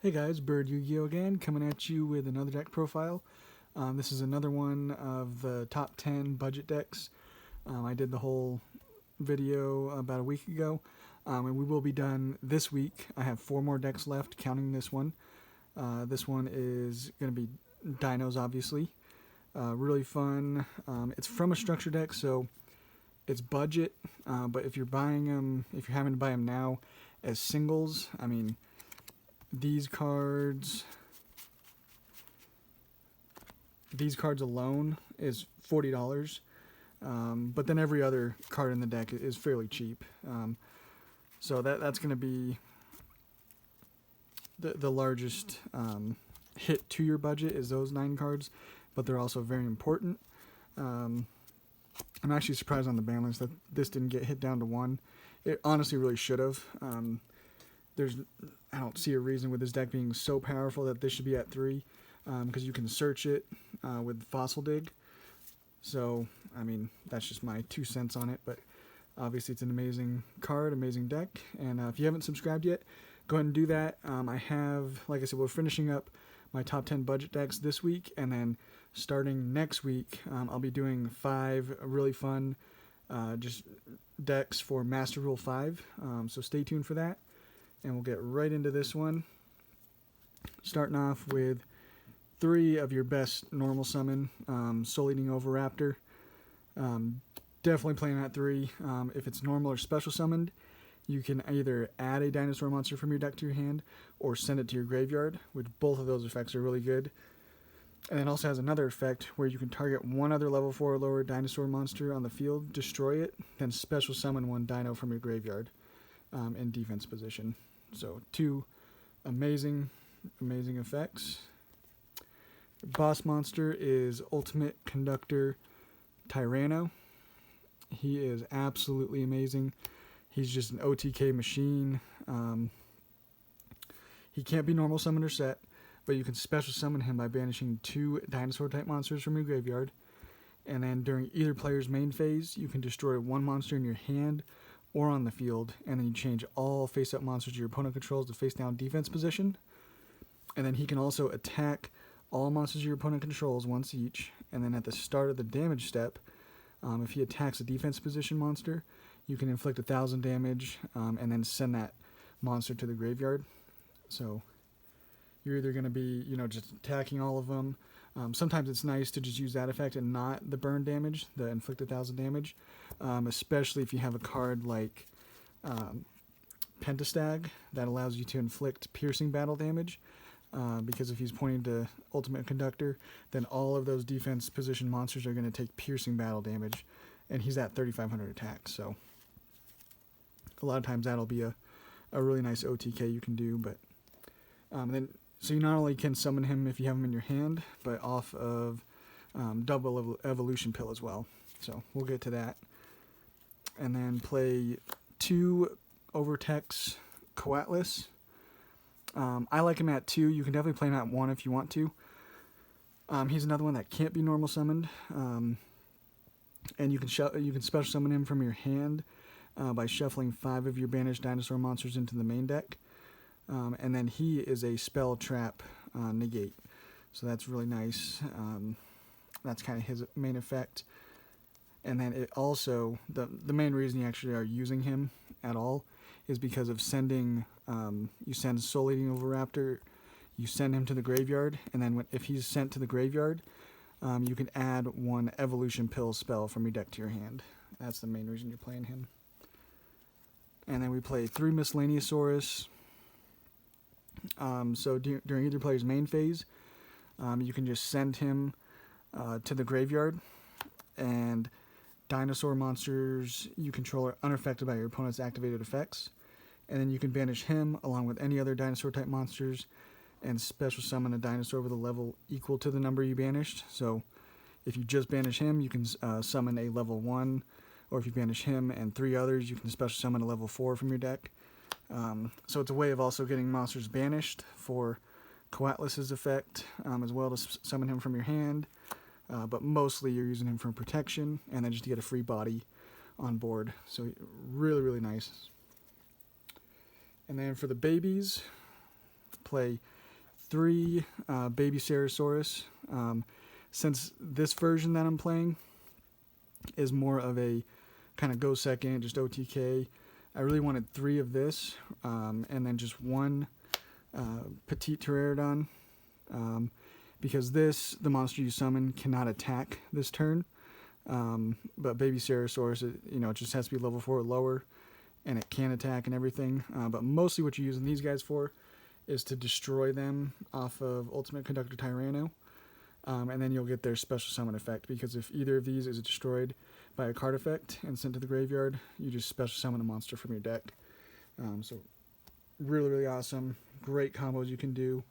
Hey guys, Bird Yugioh again, coming at you with another deck profile. This is another one of the top 10 budget decks. I did the whole video about a week ago, and we will be done this week. I have 4 more decks left, counting this one. This one is going to be dinos, obviously. Really fun. It's from a structure deck, so it's budget, but if you're buying them, if you're having to buy them now as singles, I mean, these cards alone is $40, but then every other card in the deck is fairly cheap. So that's going to be the largest hit to your budget is those 9 cards, but they're also very important. I'm actually surprised on the ban list that this didn't get hit down to 1. It honestly really should have. I don't see a reason with this deck being so powerful that this should be at 3, because you can search it with Fossil Dig. So, I mean, that's just my 2 cents on it, but obviously it's an amazing card, amazing deck, and if you haven't subscribed yet, go ahead and do that. I have, like I said, we're finishing up my top 10 budget decks this week, and then starting next week, I'll be doing 5 really fun just decks for Master Rule 5, so stay tuned for that. And we'll get right into this one. Starting off with 3 of your best normal summon. Soul Eating Oviraptor. Definitely playing at 3. If it's normal or special summoned, you can either add a dinosaur monster from your deck to your hand or send it to your graveyard, which both of those effects are really good. And it also has another effect where you can target one other level 4 or lower dinosaur monster on the field, destroy it, then special summon one dino from your graveyard in defense position. So 2 amazing effects. Boss monster is Ultimate Conductor Tyranno. He is absolutely amazing. He's just an OTK machine. He can't be normal summoned or set, but you can special summon him by banishing 2 dinosaur type monsters from your graveyard. And then during either player's main phase, you can destroy 1 monster in your hand or on the field, and then you change all face-up monsters your opponent controls to face-down defense position. And then he can also attack all monsters your opponent controls once each, and then at the start of the damage step, if he attacks a defense position monster, you can inflict 1,000 damage, and then send that monster to the graveyard. So you're either going to be, just attacking all of them. Sometimes it's nice to just use that effect and not the burn damage, the inflict 1,000 damage, especially if you have a card like Pentastag that allows you to inflict piercing battle damage, because if he's pointing to Ultimate Conductor, then all of those defense position monsters are going to take piercing battle damage, and he's at 3,500 attack, so a lot of times that'll be a really nice OTK you can do. But so you not only can summon him if you have him in your hand, but off of double evolution pill as well. So we'll get to that. And then play 2 Overtex Coatlas. I like him at 2. You can definitely play him at 1 if you want to. He's another one that can't be normal summoned. And you can special summon him from your hand by shuffling 5 of your banished dinosaur monsters into the main deck. And then he is a spell trap negate, so that's really nice. That's kind of his main effect. And then it also, the main reason you actually are using him at all is because of sending, you send Soul Eating Oviraptor, you send him to the graveyard, and then if he's sent to the graveyard, you can add 1 evolution pill spell from your deck to your hand. That's the main reason you're playing him. And then we play 3 Miscellaneousaurus. So during either player's main phase, you can just send him to the graveyard, and dinosaur monsters you control are unaffected by your opponent's activated effects. And then you can banish him along with any other dinosaur type monsters and special summon a dinosaur with a level equal to the number you banished. So if you just banish him, you can summon a level 1, or if you banish him and 3 others, you can special summon a level 4 from your deck. So it's a way of also getting monsters banished for Coatlas's effect, as well to summon him from your hand, but mostly you're using him for protection, and then just to get a free body on board. So really, really nice. And then for the babies, play 3 baby Ceratosaurus. Since this version that I'm playing is more of a kind of go second, just OTK, I really wanted 3 of this, and then just 1 petite Pteranodon, because the monster you summon cannot attack this turn. But baby Ceratosaurus, it just has to be level 4 or lower, and it can attack and everything. But mostly what you're using these guys for is to destroy them off of Ultimate Conductor Tyranno. And then you'll get their special summon effect, because if either of these is destroyed by a card effect and sent to the graveyard, you just special summon a monster from your deck. So really, really awesome. Great combos you can do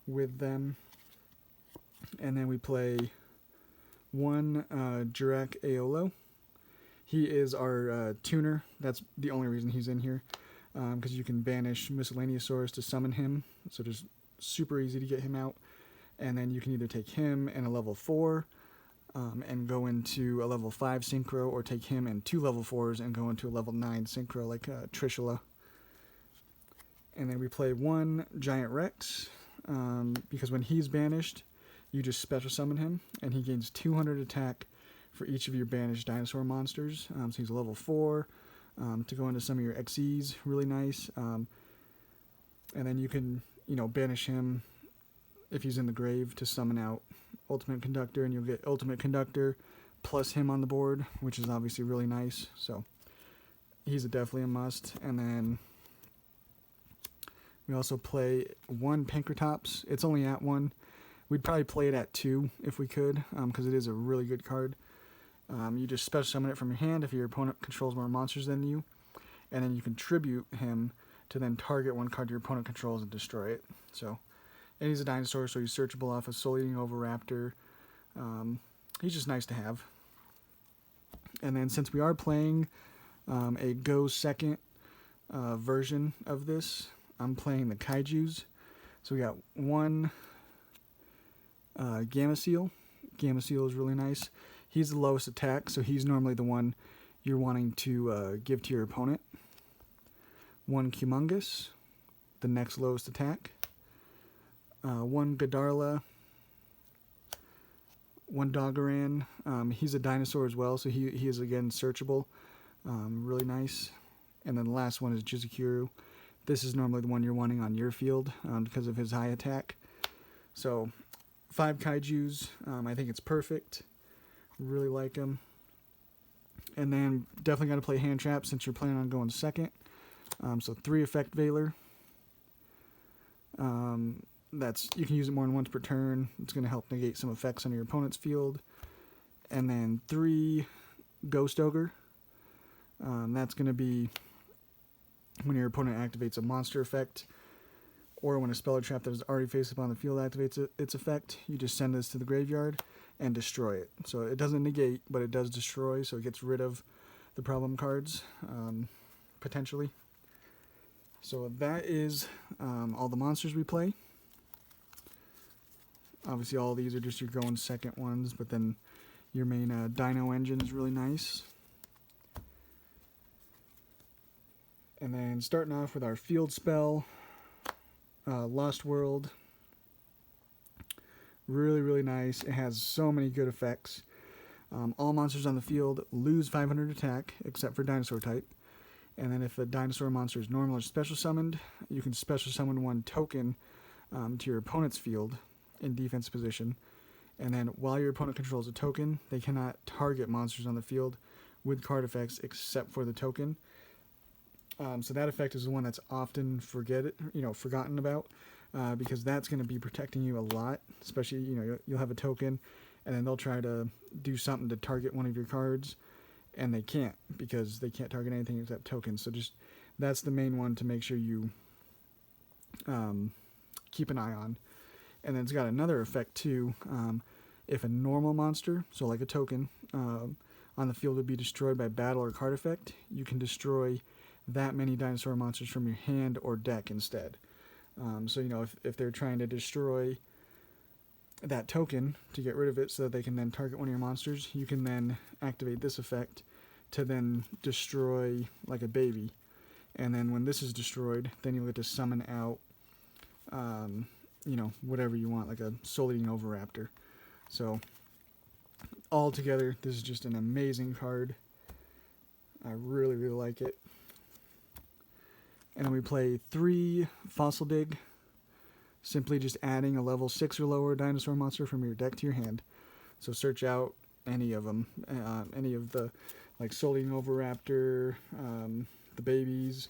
with them. And then we play 1 Jurek Aolo. He is our tuner. That's the only reason he's in here, because you can banish Miscellaneousaurus to summon him. So just super easy to get him out. And then you can either take him and a level 4 and go into a level 5 synchro, or take him and 2 level 4s and go into a level 9 synchro like Trishula. And then we play 1 Giant Rex, because when he's banished, you just special summon him, and he gains 200 attack for each of your banished dinosaur monsters. So he's a level 4 to go into some of your XEs, really nice. And then you can, banish him if he's in the grave to summon out Ultimate Conductor, and you'll get Ultimate Conductor plus him on the board, which is obviously really nice. So he's definitely a must. And then we also play 1 Pankratops. It's only at 1. We'd probably play it at 2 if we could, because it is a really good card. You just special summon it from your hand if your opponent controls more monsters than you, and then you can tribute him to then target 1 card your opponent controls and destroy it. So, and he's a dinosaur, so he's searchable off a Soul-Eating Oviraptor. He's just nice to have. And then since we are playing a go second version of this, I'm playing the Kaijus. So we got 1 Gamma Seal. Gamma Seal is really nice. He's the lowest attack, so he's normally the one you're wanting to give to your opponent. 1 Humongous, the next lowest attack. 1 Godarla. 1 Doggeran. He's a dinosaur as well, so he is again searchable. Really nice. And then the last one is Yugioh. This is normally the one you're wanting on your field because of his high attack. So 5 Kaijus. I think it's perfect. Really like him. And then definitely got to play Hand Trap since you're planning on going second. So 3 Effect Veiler. You can use it more than once per turn. It's going to help negate some effects on your opponent's field. And then 3 Ghost Ogre. That's going to be when your opponent activates a monster effect, or when a spell or trap that is already face up on the field activates its effect. You just send this to the graveyard and destroy it. So it doesn't negate, but it does destroy, so it gets rid of the problem cards, potentially. So that is all the monsters we play. Obviously all these are just your going second ones, but then your main dino engine is really nice. And then starting off with our field spell, Lost World. Really, really nice. It has so many good effects. All monsters on the field lose 500 attack, except for dinosaur type. And then if a dinosaur monster is normal or special summoned, you can special summon 1 token to your opponent's field in defense position. And then while your opponent controls a token, they cannot target monsters on the field with card effects except for the token. So that effect is the one that's often forgotten about, because that's going to be protecting you a lot. Especially, you'll have a token, and then they'll try to do something to target one of your cards, and they can't, because they can't target anything except tokens. So just that's the main one to make sure you keep an eye on. And then it's got another effect too. If a normal monster, so like a token, on the field would be destroyed by battle or card effect, you can destroy that many dinosaur monsters from your hand or deck instead. So if they're trying to destroy that token to get rid of it so that they can then target one of your monsters, you can then activate this effect to then destroy like a baby. And then when this is destroyed, then you'll get to summon out you know, whatever you want, like a soul eating Oviraptor. So all together, this is just an amazing card. I really, really like it. And then we play 3 Fossil Dig, simply just adding a level 6 or lower dinosaur monster from your deck to your hand. So search out any of them, any of the, like Soul Eating Oviraptor, the babies,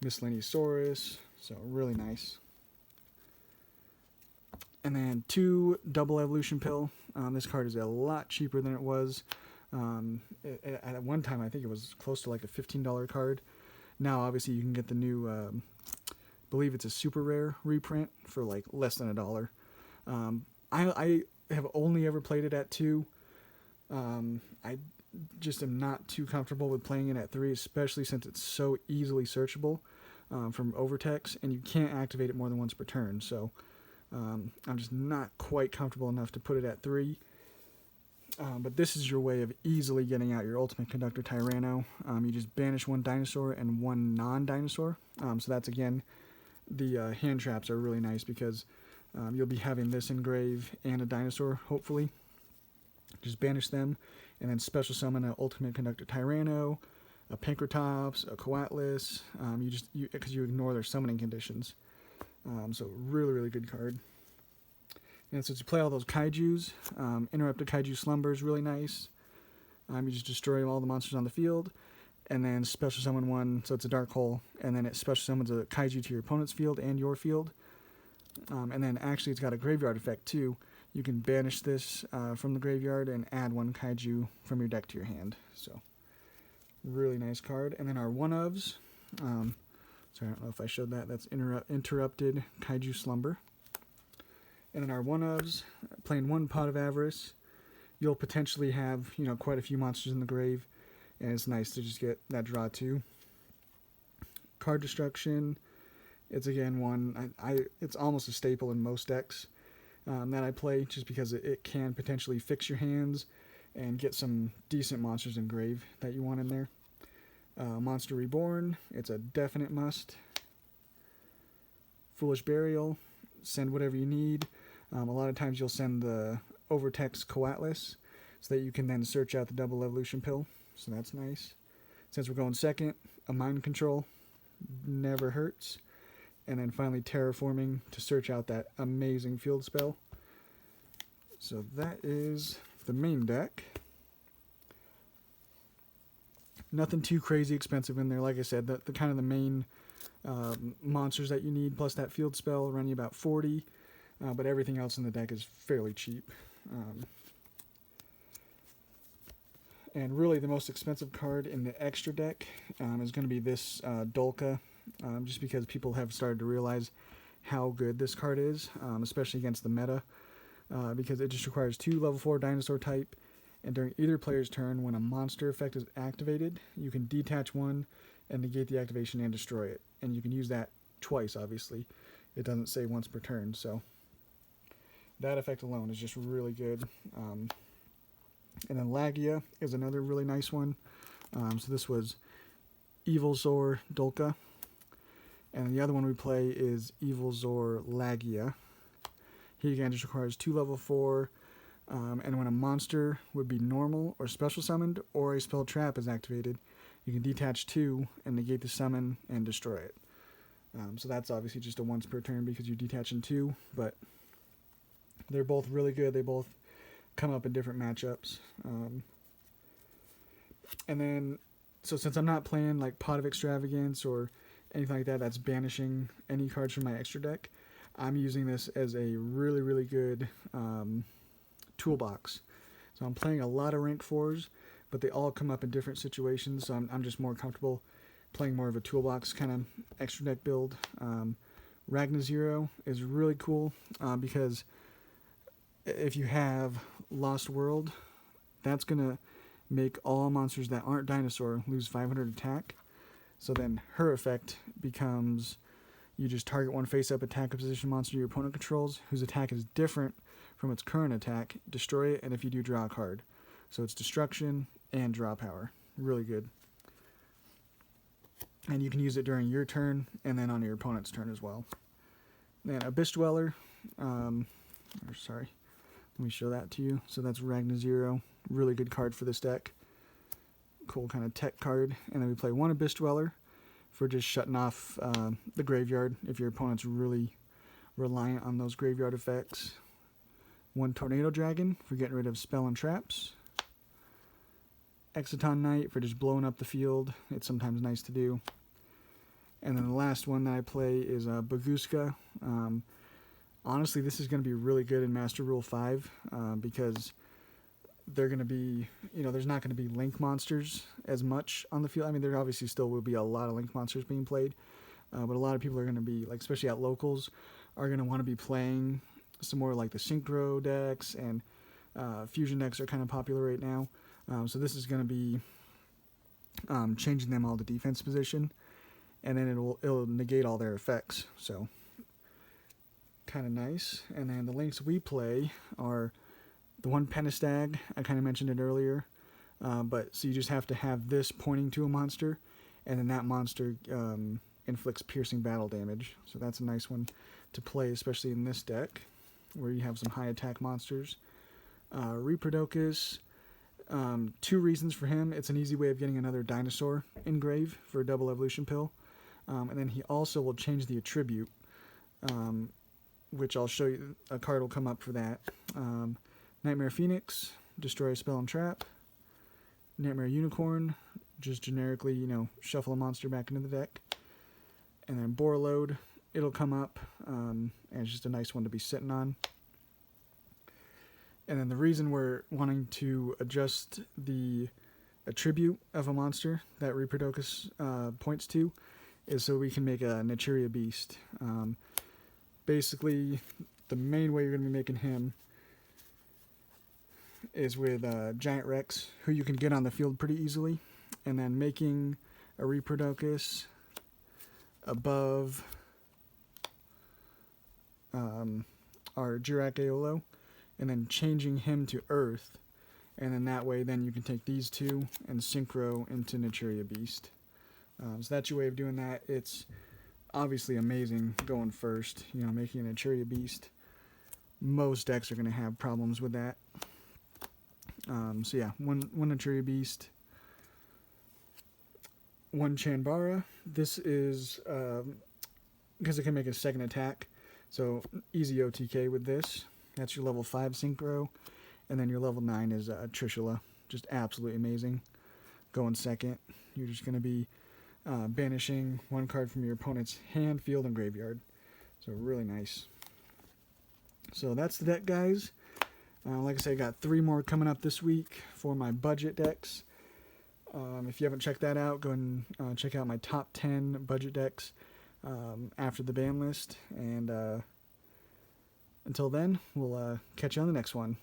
Miscellaneousaurus. So really nice. And then 2 Double Evolution Pill. This card is a lot cheaper than it was. At one time, I think it was close to like a $15 card. Now, obviously, you can get the new, I believe it's a super rare reprint for like less than $1. I have only ever played it at 2. I just am not too comfortable with playing it at 3, especially since it's so easily searchable from Overtext, and you can't activate it more than once per turn. So I'm just not quite comfortable enough to put it at 3. But this is your way of easily getting out your Ultimate Conductor Tyranno. You just banish 1 dinosaur and 1 non-dinosaur. So that's, again, the hand traps are really nice because you'll be having this engrave and a dinosaur, hopefully. Just banish them, and then special summon an Ultimate Conductor Tyranno, a Pinkertops, a Coatlis, because you ignore their summoning conditions. So really, really good card. And since you play all those kaijus, Interrupted Kaiju Slumber is really nice. You just destroy all the monsters on the field, and then special summon 1, so it's a dark hole, and then it special summons a kaiju to your opponent's field and your field. And then actually it's got a graveyard effect too. You can banish this from the graveyard and add 1 kaiju from your deck to your hand. So really nice card. And then our one-ofs, sorry, I don't know if I showed that. That's Interrupted Kaiju Slumber. And in our one-ofs, playing 1 Pot of Avarice, you'll potentially have, you know, quite a few monsters in the grave, and it's nice to just get that draw 2. Card Destruction, it's again one, it's almost a staple in most decks that I play, just because it can potentially fix your hands and get some decent monsters in grave that you want in there. Monster Reborn, it's a definite must. Foolish Burial, send whatever you need. A lot of times you'll send the Overtext Coatlis so that you can then search out the Double Evolution Pill. So that's nice. Since we're going second, a Mind Control never hurts. And then finally Terraforming to search out that amazing field spell. So that is the main deck. Nothing too crazy expensive in there. Like I said, the kind of the main monsters that you need, plus that field spell, run you about 40. But everything else in the deck is fairly cheap. And really the most expensive card in the extra deck is going to be this Dolka, just because people have started to realize how good this card is, especially against the meta, because it just requires 2 level 4 dinosaur type, and during either player's turn, when a monster effect is activated, you can detach 1 and negate the activation and destroy it. And you can use that twice, obviously. It doesn't say once per turn, so that effect alone is just really good. And then Lagia is another really nice one. So this was Evil Zor Dolka. And the other one we play is Evil Zor Lagia. He again just requires 2 level 4. And when a monster would be normal or special summoned or a spell trap is activated, you can detach 2 and negate the summon and destroy it. So that's obviously just a once per turn because you detach in 2, but they're both really good. They both come up in different matchups. And then, so since I'm not playing like Pot of Extravagance or anything like that, that's banishing any cards from my extra deck, I'm using this as a really, really good toolbox. So I'm playing a lot of rank 4s, but they all come up in different situations, so I'm just more comfortable playing more of a toolbox kind of extra deck build. Ragna Zero is really cool because if you have Lost World, that's going to make all monsters that aren't dinosaur lose 500 attack. So then her effect becomes you just target 1 face-up attack position monster your opponent controls, whose attack is different from its current attack, destroy it, and if you do, draw a card. So it's destruction and draw power. Really good. And you can use it during your turn and then on your opponent's turn as well. Then Abyss Dweller. Sorry, let me show that to you. So that's Ragna Zero. Really good card for this deck. Cool kind of tech card. And then we play one Abyss Dweller for just shutting off the graveyard if your opponent's really reliant on those graveyard effects. One Tornado Dragon for getting rid of spell and traps. Exciton Knight for just blowing up the field. It's sometimes nice to do. And then the last one that I play is Baguska. Honestly, this is going to be really good in Master Rule 5 because they're going to be, there's not going to be link monsters as much on the field. I mean, there obviously still will be a lot of link monsters being played, but a lot of people are going to be, like, especially at locals, are going to want to be playing some more like the Synchro decks, and Fusion decks are kind of popular right now. So this is going to be changing them all to defense position, and then it'll negate all their effects. So kind of nice. And then the links we play are the one Pentastag. I kind of mentioned it earlier, but so you just have to have this pointing to a monster, and then that monster inflicts piercing battle damage. So that's a nice one to play, especially in this deck where you have some high attack monsters. Reproducus. 2 reasons for him. It's an easy way of getting another dinosaur engrave for a double evolution pill. And then he also will change the attribute, which I'll show you. A card will come up for that. Nightmare Phoenix, destroy a spell and trap. Nightmare Unicorn, just generically, shuffle a monster back into the deck. And then Borreload, it'll come up, and it's just a nice one to be sitting on. And then the reason we're wanting to adjust the attribute of a monster that Reproducus points to is so we can make a Naturia Beast. Basically, the main way you're going to be making him is with Giant Rex, who you can get on the field pretty easily, and then making a Reproducus above our Jirac Aeolo, and then changing him to Earth, and then that way then you can take these two and synchro into Naturia Beast. So that's your way of doing that. It's obviously amazing going first, making a Naturia Beast. Most decks are going to have problems with that. So yeah, one Naturia Beast, one Chanbara. This is because it can make a second attack, so easy OTK with this. That's your level 5 Synchro, and then your level 9 is Trishula. Just absolutely amazing. Going second, you're just going to be banishing one card from your opponent's hand, field, and graveyard. So really nice. So that's the deck, guys. Like I said, I got 3 more coming up this week for my budget decks. If you haven't checked that out, go and check out my top 10 budget decks after the ban list. And until then, we'll catch you on the next one.